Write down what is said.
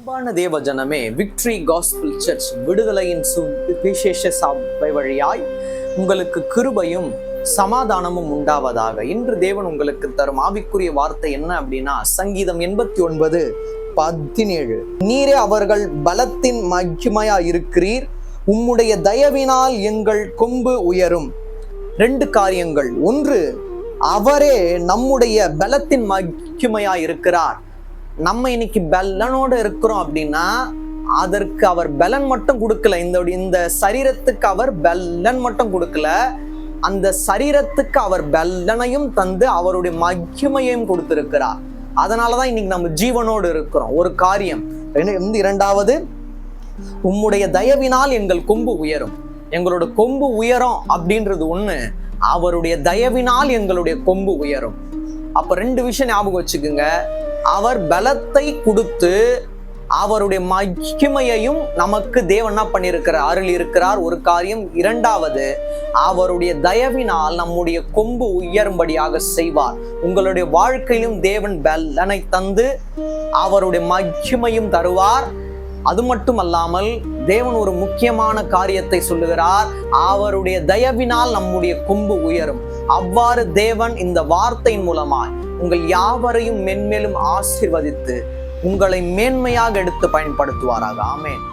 அன்பான தேவ ஜனமே, விக்டரி காஸ்பல் சர்ச் விடுதலையின் சுவிசேஷ சபை வழியாய் உங்களுக்கு கிருபையும் சமாதானமும் உண்டாவதாக. இன்று தேவன் உங்களுக்கு தரும் ஆவிக்குரிய வார்த்தை என்ன அப்படின்னா, சங்கீதம் 89:17. நீரே அவர்கள் பலத்தின் மகிமையா இருக்கிறீர், உம்முடைய தயவினால் எங்கள் கொம்பு உயரும். 2 காரியங்கள். ஒன்று, அவரே நம்முடைய பலத்தின் மகிமையா இருக்கிறார். நம்ம இன்னைக்கு பலனோடு இருக்கிறோம் அப்படின்னா அதற்கு அவர் பலன் மட்டும் கொடுக்கல. இந்த சரீரத்துக்கு அவர் பலன் மட்டும் கொடுக்கல, அந்த சரீரத்துக்கு அவர் பலனையும் தந்து அவருடைய மகிமையையும் கொடுத்திருக்கிறார். அதனாலதான் இன்னைக்கு நம்ம ஜீவனோடு இருக்கிறோம். ஒரு காரியம். 2வது, உம்முடைய தயவினால் எங்கள் கொம்பு உயரும். எங்களோட கொம்பு உயரும் அப்படின்றது ஒண்ணு, அவருடைய தயவினால் எங்களுடைய கொம்பு உயரும். அப்ப 2 விஷயம் ஞாபகம் வச்சுக்குங்க. அவர் பலத்தை கொடுத்து அவருடைய மகிமையையும் நமக்கு தேவன் பண்ணியிருக்கிறார், அருள் இருக்கிறார். ஒரு காரியம். 2வது, அவருடைய தயவினால் நம்முடைய கொம்பு உயரும்படியாக செய்வார். உங்களுடைய வாழ்க்கையிலும் தேவன் பலனை தந்து அவருடைய மகிமையும் தருவார். அது மட்டுமல்லாமல் தேவன் ஒரு முக்கியமான காரியத்தை சொல்லுகிறார், அவருடைய தயவினால் நம்முடைய கொம்பு உயரும். அவ்வாறு தேவன் இந்த வார்த்தையின் மூலமாய் உங்கள் யாவரையும் மென்மேலும் ஆசீர்வதித்து உங்களை மேன்மையாக எடுத்து பயன்படுத்துவாராக. ஆமென்.